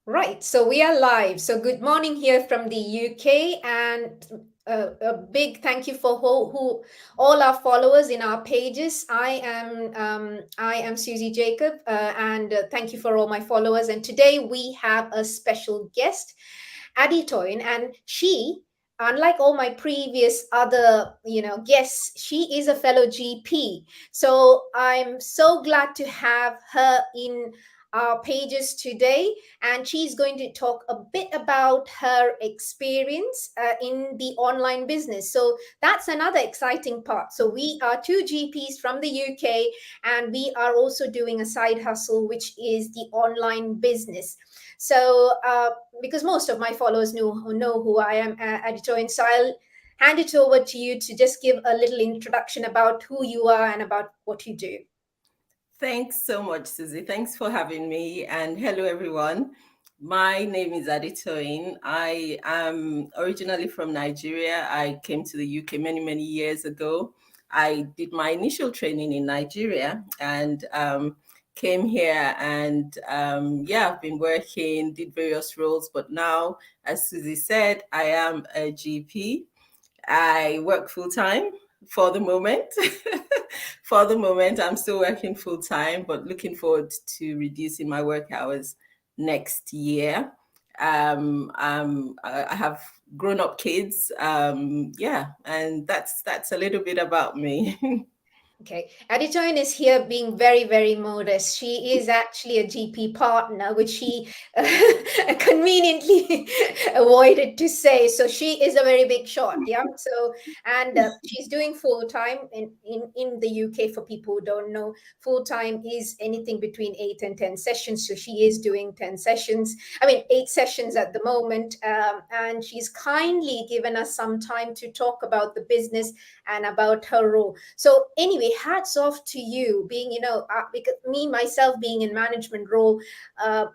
Right, so we are live. So good morning here from the UK, and a big thank you for who all our followers in our pages. I am Suzie Jacob, and thank you for all my followers. And today we have a special guest, Adetoyin, and she, unlike all my previous other guests, she is a fellow GP. So I'm so glad to have her in our pages today, and she's going to talk a bit about her experience in the online business. So that's another exciting part. So we are two GPs from the UK, and we are also doing a side hustle, which is the online business. So because most of my followers know who I am, Adetoyin, so I'll hand it over to you to just give a little introduction about who you are and about what you do. Thanks so much, Susie. Thanks for having me. And hello, everyone. My name is Adetoyin. I am originally from Nigeria. I came to the UK many, many years ago. I did my initial training in Nigeria and came here and yeah, I've been working, did various roles. But now, as Susie said, I am a GP. I work full time for the moment. For the moment, I'm still working full time, but looking forward to reducing my work hours next year. I have grown up kids. Yeah, and that's a little bit about me. Okay, Adetoyin is here being very, very modest. She is actually a GP partner, which she conveniently avoided to say. So she is a very big shot, yeah. So and she's doing full time in the UK. For people who don't know, full time is anything between 8 and 10 sessions. So she is doing 10 sessions. I mean, 8 sessions at the moment, and she's kindly given us some time to talk about the business and about her role. So anyway, hats off to you being, because me myself being in management role, I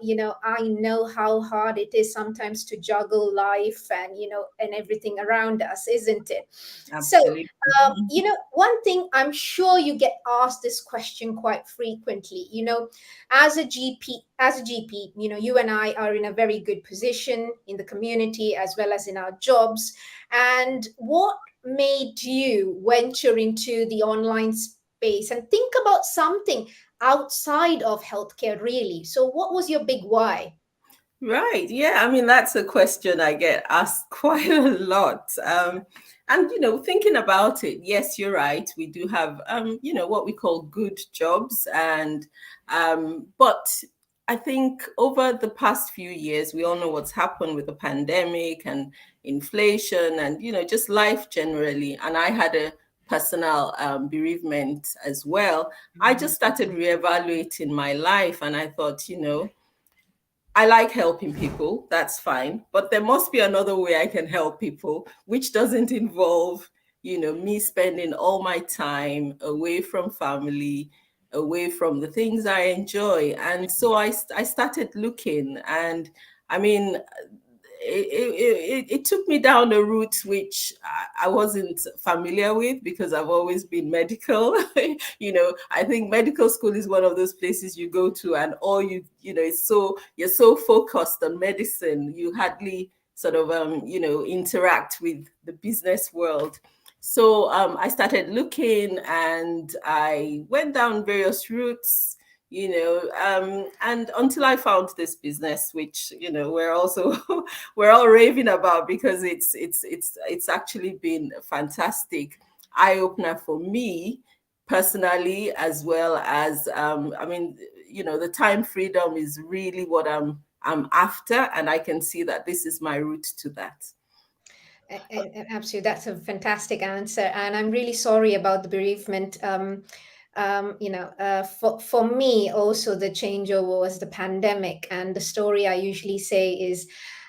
know how hard it is sometimes to juggle life and and everything around us, isn't it? So Absolutely. one thing I'm sure you get asked this question quite frequently. As a GP, you and I are in a very good position in the community as well as in our jobs. And what made you venture into the online space and think about something outside of healthcare, really? So, what was your big why? Right. Yeah. I mean, that's a question I get asked quite a lot. And, thinking about it, yes, you're right. We do have, what we call good jobs. But I think over the past few years, we all know what's happened with the pandemic and inflation and, just life generally. And I had a personal bereavement as well. I just started reevaluating my life and I thought, I like helping people, that's fine. But there must be another way I can help people, which doesn't involve, me spending all my time away from family, away from the things I enjoy. And so I started looking. And I mean, it took me down a route which I wasn't familiar with because I've always been medical. I think medical school is one of those places you go to and all it's you're so focused on medicine, you hardly sort of interact with the business world. So I started looking and I went down various routes, and until I found this business, which we're also we're all raving about because it's actually been a fantastic eye opener for me personally, as well as I mean, the time freedom is really what I'm after, and I can see that this is my route to that. Absolutely, that's a fantastic answer, and I'm really sorry about the bereavement. For me, also the changeover was the pandemic, and the story I usually say is,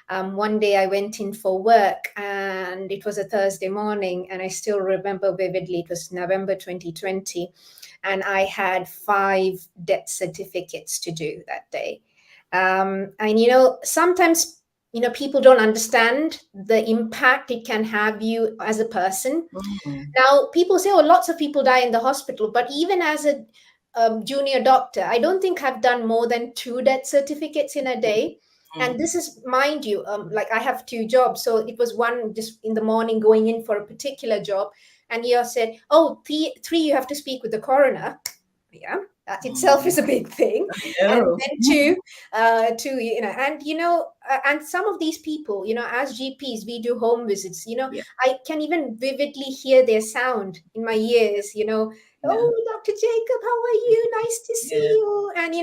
one day I went in for work, and it was a Thursday morning, and I still remember vividly. It was November 2020, and I had 5 death certificates to do that day. And sometimes people don't understand the impact it can have you as a person. Mhm. Now people say, oh, lots of people die in the hospital, but even as a junior doctor, I don't think I've done more than 2 death certificates in a day. And this is, mind you, like I have two jobs, so it was one just in the morning going in for a particular job, and you said, oh, three, you have to speak with the coroner. Yeah, that itself is a big thing. And Oh, then two, and and some of these people, as GPs, we do home visits. yeah, I can even vividly hear their sound in my ears. yeah, Oh, Dr. Jacob, how are you? Nice to see yeah, you. And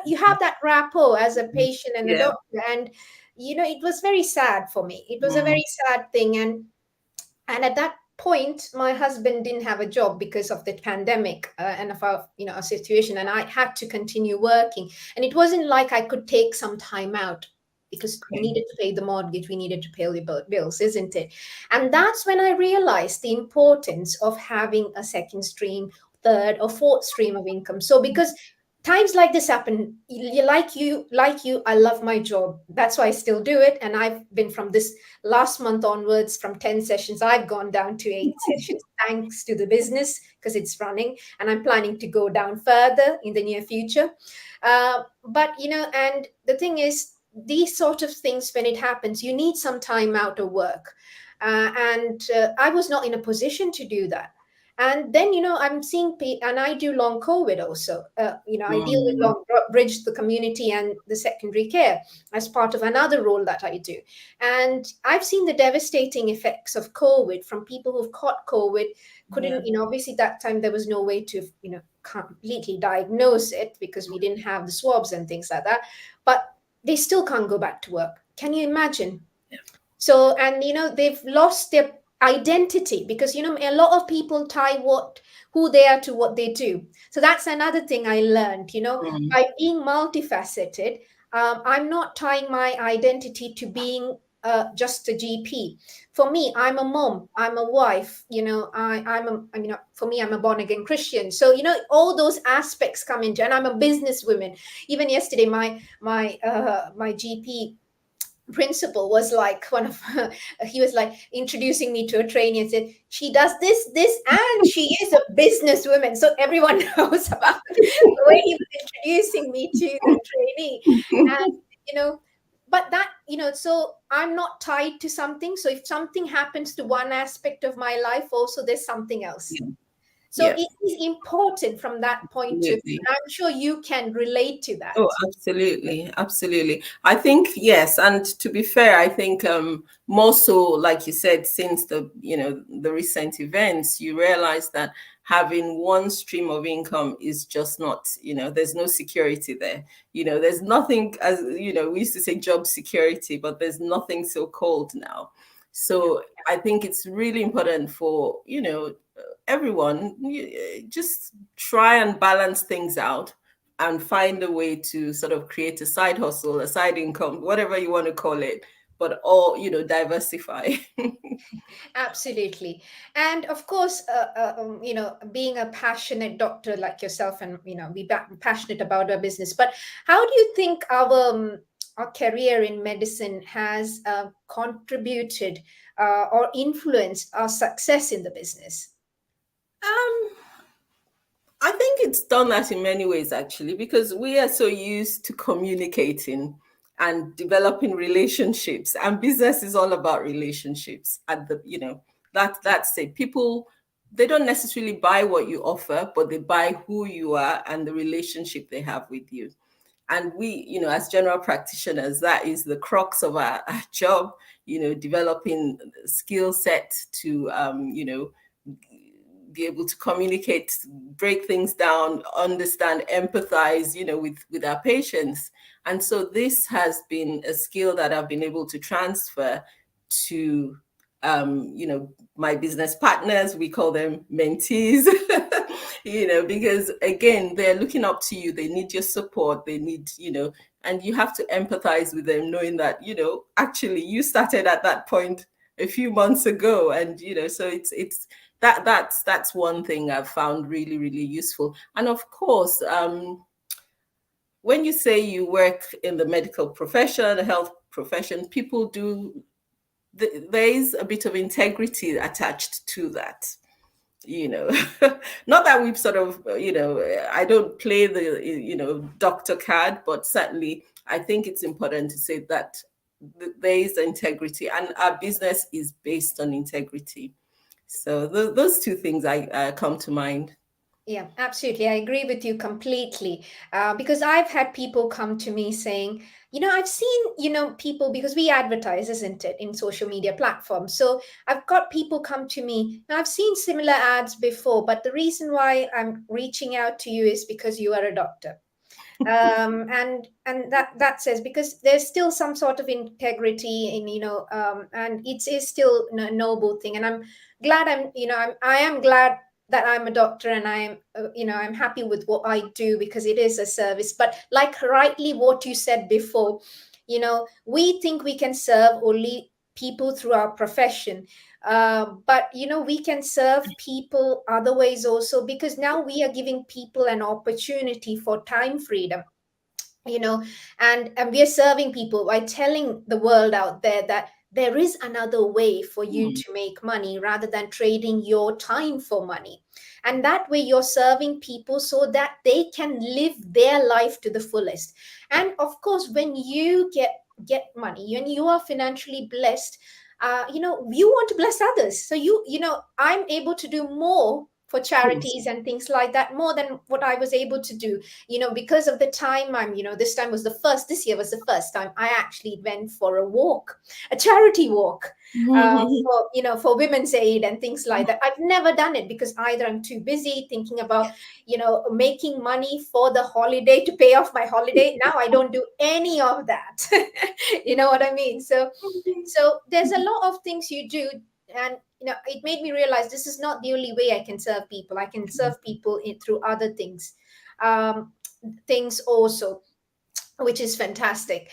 you have that rapport as a patient and a yeah. doctor. And it was very sad for me. It was a Mm, very sad thing. And at that point, my husband didn't have a job because of the pandemic, and of our situation, and I had to continue working. And it wasn't like I could take some time out, because we okay. needed to pay the mortgage, we needed to pay the bills, isn't it? And that's when I realized the importance of having a second stream, third or fourth stream of income. So because times like this happen, like you, I love my job, that's why I still do it. And I've been, from this last month onwards, from 10 sessions, I've gone down to 8 sessions, thanks to the business, because it's running, and I'm planning to go down further in the near future. But and the thing is, these sort of things, when it happens, you need some time out of work. And I was not in a position to do that. And then, I'm seeing, and I do long COVID also. I deal with Mm, long bridge the community and the secondary care as part of another role that I do. And I've seen the devastating effects of COVID from people who've caught COVID, yeah, couldn't, obviously that time there was no way to, completely diagnose it, because we didn't have the swabs and things like that. But they still can't go back to work. Can you imagine? So, and they've lost their identity, because a lot of people tie who they are to what they do. So that's another thing I learned, mm, by being multifaceted. I'm not tying my identity to being just a GP. For me, I'm a mom, I'm a wife, for me, I'm a born again Christian. So all those aspects come into, and I'm a businesswoman. Even yesterday, my GP principal was like, one of he was like introducing me to a trainee, and said, she does this, and she is a businesswoman. So everyone knows about the way he was introducing me to the trainee. And but that, so I'm not tied to something. So if something happens to one aspect of my life, also there's something else. yeah, So yeah, it is important from that point of view. absolutely. I'm sure you can relate to Oh, that. absolutely, absolutely. I think yes, and to be fair, I think more so, like you said, since the recent events, you realize that having one stream of income is just not, there's no security there. There's nothing, as we used to say job security, but there's nothing so cold now. Yeah. So I think it's really important for everyone, just try and balance things out and find a way to sort of create a side hustle, a side income, whatever you want to call it, but all, diversify. Absolutely. And of course, being a passionate doctor like yourself, and, be passionate about our business. But how do you think our career in medicine has contributed or influenced our success in the business? Um, I think it's done that in many ways, actually, because we are so used to communicating and developing relationships, and business is all about relationships. At that's it. People, they don't necessarily buy what you offer, but they buy who you are and the relationship they have with you. And we, as general practitioners, that is the crux of our job. Developing skill set to be able to communicate, break things down, understand, empathize, with our patients. And so this has been a skill that I've been able to transfer to, my business partners. We call them mentees, because again, they're looking up to you. They need your support. They need, and you have to empathize with them, knowing that, actually you started at that point a few months ago. And, so it's, that's one thing I've found really, really useful. And of course, when you say you work in the medical profession, the health profession, people do, there is a bit of integrity attached to that. you know, not that we've sort of, I don't play the, doctor card, but certainly I think it's important to say that there is integrity, and our business is based on integrity. So those two things I come to mind. Yeah, absolutely. I agree with you completely. Because I've had people come to me saying, I've seen, people, because we advertise, isn't it, in social media platforms. So I've got people come to me. Now, I've seen similar ads before, but the reason why I'm reaching out to you is because you are a doctor. And that says, because there's still some sort of integrity in, and it is still a noble thing. And I'm glad I am glad that I'm a doctor, and I'm I'm happy with what I do, because it is a service. But like rightly what you said before, we think we can serve only people through our profession, but we can serve people other ways also, because now we are giving people an opportunity for time freedom, you know and we are serving people by telling the world out there that there is another way for you Hmm. to make money, rather than trading your time for money. And that way you're serving people so that they can live their life to the fullest. And of course, when you get money, when you are financially blessed, you want to bless others. So I'm able to do more for Yes. charities and things like that, more than what I was able to do, because of the time. This year was the first time I actually went for a walk, a charity walk, for Women's Aid and things like that. I've never done it, because either I'm too busy thinking about, making money for the holiday, to pay off my holiday. Now I don't do any of that. You know what I mean? So there's a lot of things you do. And it made me realize this is not the only way I can serve people. I can serve people through other um, things also, which is fantastic.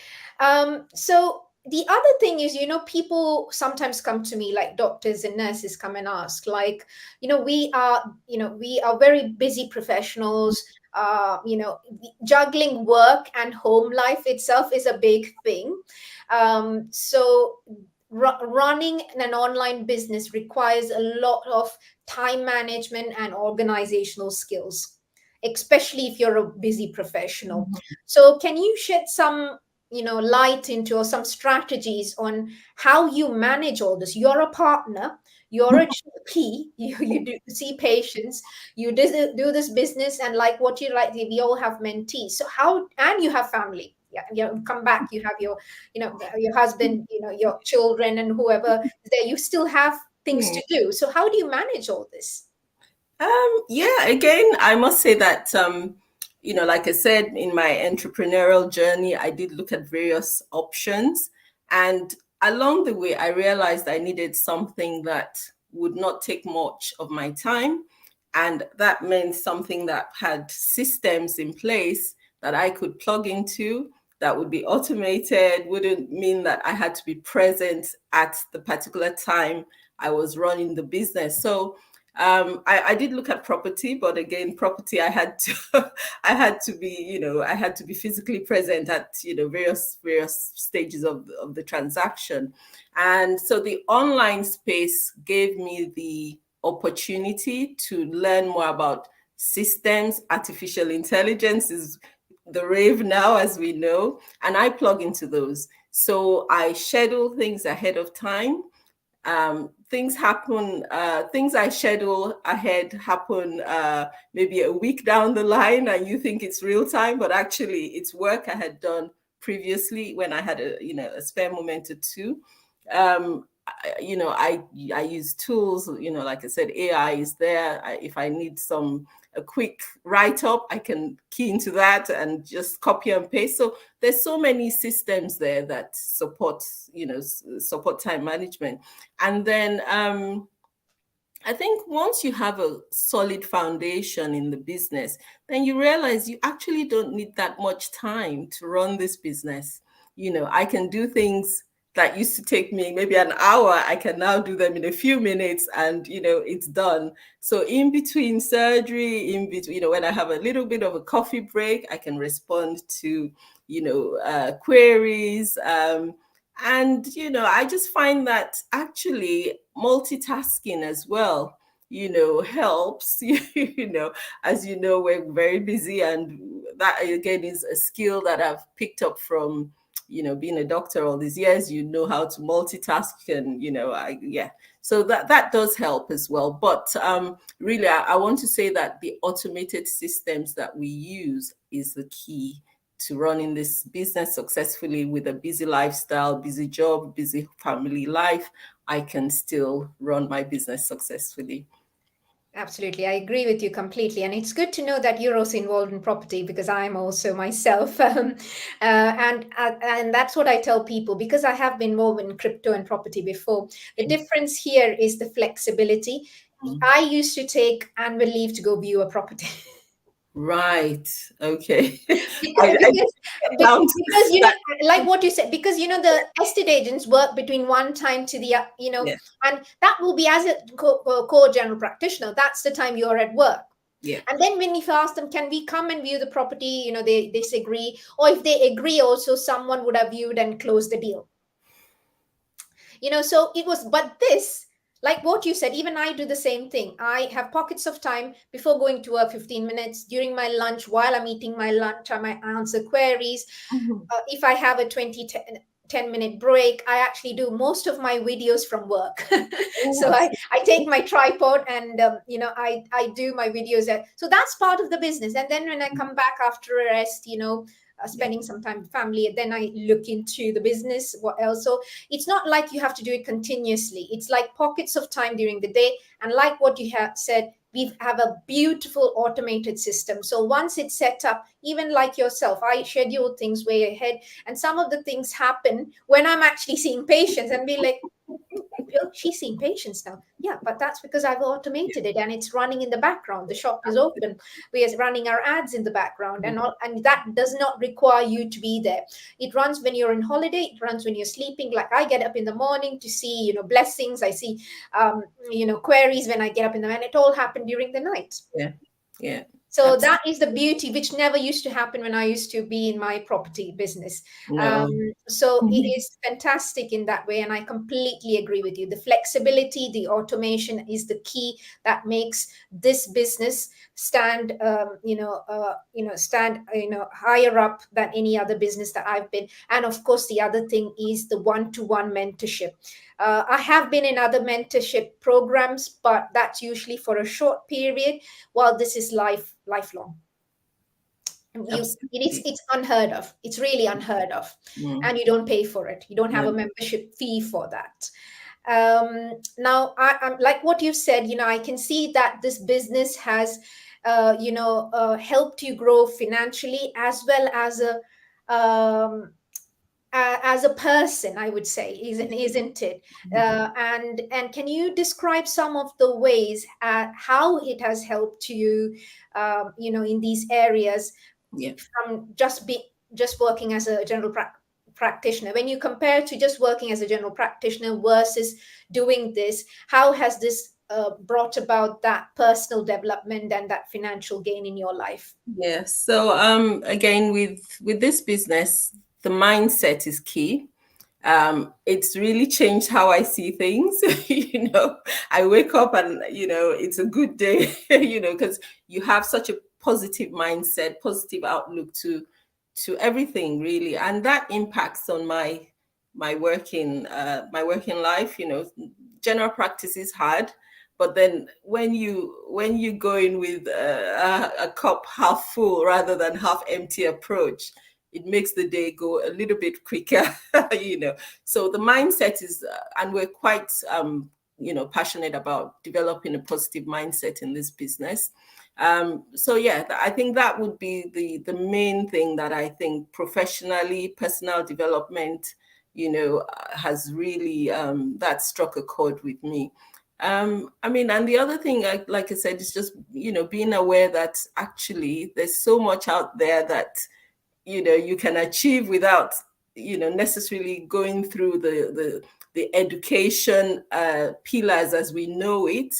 So the other thing is, people sometimes come to me, like doctors and nurses come and ask, like, we are very busy professionals. Juggling work and home life itself is a big thing. So running an online business requires a lot of time management and organizational skills, especially if you're a busy professional. So can you shed some, light into, or some strategies on how you manage all this? You're a partner, you're a GP, you do see patients, you do this business, and like what you like, we all have mentees. So how, and you have family. Yeah, come back. You have your husband, your children, and whoever is there. You still have things Hmm. to do. So how do you manage all this? Yeah, again, I must say that, like I said, in my entrepreneurial journey, I did look at various options. And along the way, I realized I needed something that would not take much of my time. And that meant something that had systems in place that I could plug into, that would be automated, wouldn't mean that I had to be present at the particular time I was running the business. So I did look at property, but again, property I had to I had to be physically present at various stages of the transaction. And so the online space gave me the opportunity to learn more about systems. Artificial intelligence is the rave now, as we know, and I plug into those. So I schedule things ahead of time. Things happen, things I schedule ahead happen maybe a week down the line, and you think it's real time, but actually it's work I had done previously when I had a spare moment or two. I use tools, like I said, AI is there. If I need a quick write up, I can key into that and just copy and paste. So there's so many systems there that support time management. And then I think once you have a solid foundation in the business, then you realize you actually don't need that much time to run this business. I can do things that used to take me maybe an hour, I can now do them in a few minutes, and it's done. So in between surgery, in between, when I have a little bit of a coffee break, I can respond to queries. And I just find that actually multitasking as well helps. As you know, we're very busy, and that again is a skill that I've picked up from being a doctor all these years. How to multitask, and yeah, so that does help as well. But really, I want to say that the automated systems that we use is the key to running this business successfully. With a busy lifestyle, busy job, busy family life, I can still run my business successfully. Absolutely, I agree with you completely, and it's good to know that you're also involved in property because I'm also myself, and that's what I tell people because I have been involved in crypto and property before. The difference here is the flexibility. I used to take annual leave to go view a property. Right. Okay. because, I because get down to because that. like what you said, because the estate agents work between one time to the Yeah. and that will be as a core general practitioner, that's the time you're at work. Yeah. And then when you ask them, can we come and view the property, they disagree, or if they agree also, someone would have viewed and closed the deal. So it was, but this, like what you said, even I do the same thing. I have pockets of time before going to work, 15 minutes during my lunch, while I'm eating my lunch, I might answer queries. Mhm. If I have a 10-minute break, I actually do most of my videos from work. Oh, So I take absolutely. my tripod and I do my videos so that's part of the business. And then when I come back after a rest, Yeah. spending some time with family, then I look into the business, what else. So it's not like you have to do it continuously, it's like pockets of time during the day. And like what you have said, we have a beautiful automated system. So once it's set up, even like yourself, I schedule things way ahead, and some of the things happen when I'm actually seeing patients and be like, oh, she's seeing patients now. Yeah, but that's because I've Yeah. automated it and it's running in the background. The shop is open. We are running our ads in the background, and all, and that does not require you to be there. It runs when you're on holiday. It runs when you're sleeping. Like I get up in the morning to see, blessings. I see, queries when I get up in the morning. It all happened during the night. Yeah. Yeah. So that Absolutely. is the beauty, which never used to happen when I used to be in my property business. No. So it is fantastic in that way, and I completely agree with you. The flexibility, the automation is the key that makes this business stand, higher up than any other business that I've been. And of course, the other thing is the one-to-one mentorship. I have been in other mentorship programs, but that's usually for a short period, while this is lifelong. Absolutely. It's unheard of, it's really unheard of. Mm. And you don't pay for it, you don't have No. a membership fee for that. Now I'm like what you said, I can see that this business has helped you grow financially as well as a person, I would say, isn't it? And can you describe some of the ways how it has helped you, in these areas, Yeah. from just working as a general practitioner? When you compare to just working as a general practitioner versus doing this, how has this brought about that personal development and that financial gain in your life? Yeah. So again, with this business, the mindset is key. It's really changed how I see things. I wake up and it's a good day. Because you have such a positive mindset, positive outlook to everything really, and that impacts on my working life. General practice is hard, but then when you go in with a cup half full rather than half empty approach, it makes the day go a little bit quicker. So the mindset is and we're quite passionate about developing a positive mindset in this business. So yeah, I think that would be the main thing that I think professionally, personal development, has really that struck a chord with me. I mean, and the other thing, like I said, is just being aware that actually there's so much out there that you can achieve without necessarily going through the education pillars as we know it,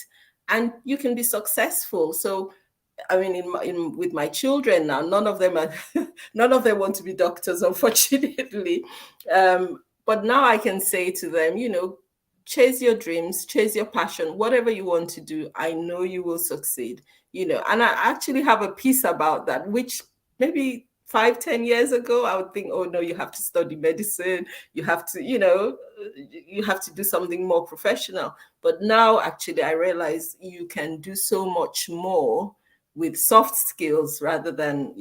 and you can be successful. So I mean, with my children now, none of them are, none of them want to be doctors, unfortunately. But now I can say to them, chase your dreams, chase your passion, whatever you want to do, I know you will succeed, and I actually have a piece about that, which maybe 5, 10 years ago, I would think, oh no, you have to study medicine, you have to, you have to do something more professional. But now actually I realize you can do so much more with soft skills rather than,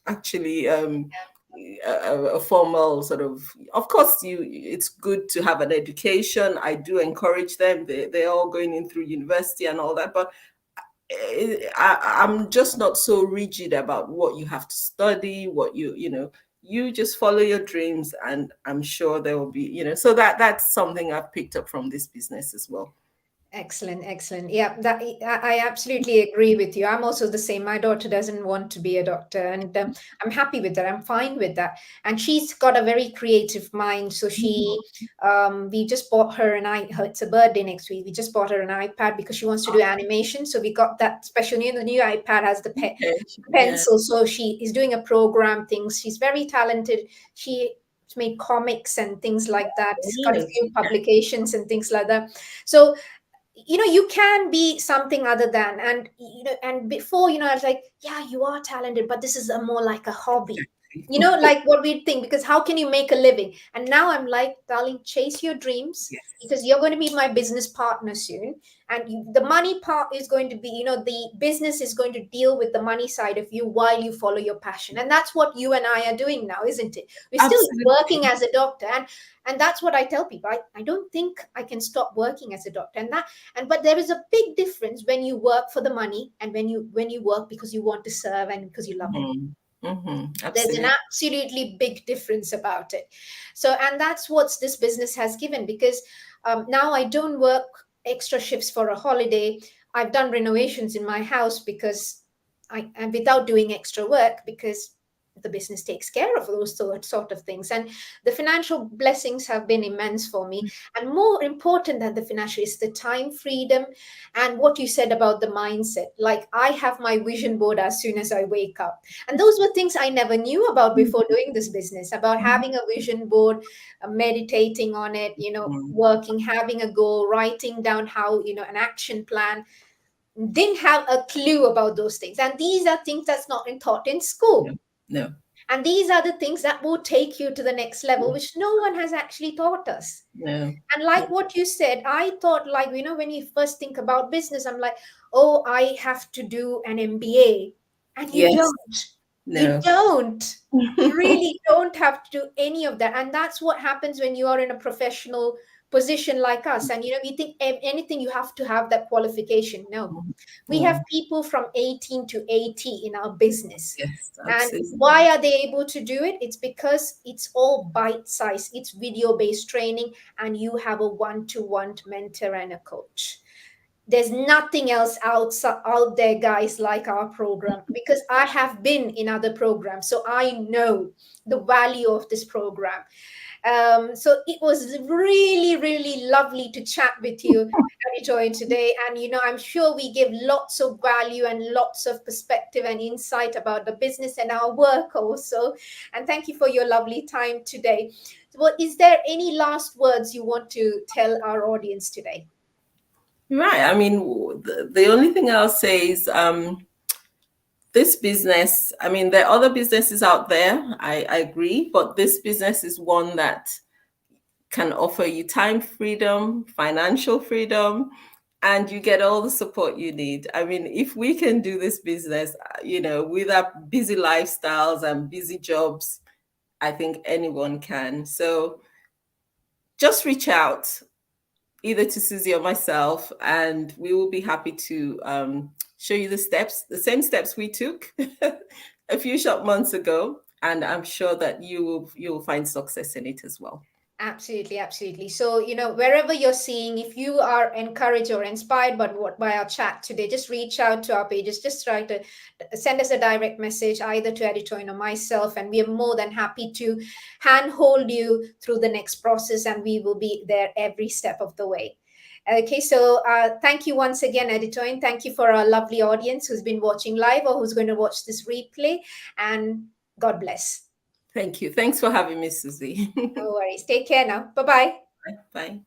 actually a formal sort of course it's good to have an education. I do encourage them. They're all going in through university and all that, but I'm just not so rigid about what you have to study, what you just follow your dreams, and I'm sure there will be, so that's something I've picked up from this business as well. Excellent, excellent. Yeah, that I absolutely agree with you. I'm also the same. My daughter doesn't want to be a doctor, and I'm happy with that. I'm fine with that. And she's got a very creative mind. So we just bought her it's a birthday next week. We just bought her an iPad because she wants to do animation. So we got that special the new iPad has the Okay. Yeah. pencil. So she is doing a program things. She's very talented. She made comics and things like that. She's got a Yes. few publications and things like that. So you can be something other than, and and before, I was like, yeah, you are talented, but this is a more like a hobby, like what we think, because how can you make a living? And now I'm like, darling, chase your dreams, Yes. because you're going to be my business partner soon. And the money part is going to be, the business is going to deal with the money side of you while you follow your passion. And that's what you and I are doing now, isn't it? We're still working Absolutely. as a doctor, and that's what I tell people. I don't think I can stop working as a doctor. But there is a big difference when you work for the money and when you work because you want to serve and because you love it. Mm-hmm. Mm-hmm. There's an Absolutely. absolutely big difference about it. So, and that's what this business has given, because now I don't work extra shifts for a holiday. I've done renovations in my house because and without doing extra work, because the business takes care of those sort of things. And the financial blessings have been immense for me. And more important than the financial is the time freedom, and what you said about the mindset. Like, I have my vision board as soon as I wake up, and those were things I never knew about before doing this business, about having a vision board, meditating on it, working, having a goal, writing down how, an action plan. Didn't have a clue about those things. And these are things that's not taught in No. school. No. And these are the things that will take you to the next level, which no one has actually taught us. No. And like what you said, I thought, like, when you first think about business, I'm like, oh, I have to do an MBA. And you Yes. don't. You No. don't. You really don't have to do any of that. And that's what happens when you are in a professional position like us. And, we think anything you have to have that qualification. No. We have Mm. people from 18 to 80 in our business. Yes. And Absolutely. why are they able to do it? It's because it's all bite size, it's video based training, and you have a one-to-one mentor and a coach. There's nothing else out there, guys, like our program, because I have been in other programs, so I know the value of this program. So it was really, really lovely to chat with you, Adetoyin, today. And, I'm sure we give lots of value and lots of perspective and insight about the business and our work also. And thank you for your lovely time today. Well, is there any last words you want to tell our audience today? Right. I mean, the only thing I'll say is this business, I mean, there are other businesses out there, I agree, but this business is one that can offer you time freedom, financial freedom, and you get all the support you need. I mean, if we can do this business, with our busy lifestyles and busy jobs, I think anyone can. So just reach out either to Suzie or myself, and we will be happy to show you the steps, the same steps we took a few short months ago. And I'm sure that you will find success in it as well. Absolutely, absolutely. So, wherever you're seeing, if you are encouraged or inspired by our chat today, just reach out to our pages. Just try to send us a direct message either to Adetoyin or myself, and we are more than happy to handhold you through the next process, and we will be there every step of the way. Okay, so thank you once again, Adetoyin. Thank you for our lovely audience who's been watching live or who's going to watch this replay, and God bless. Thank you. Thanks for having me, Suzie. No worries. Take care now. Bye bye. Bye.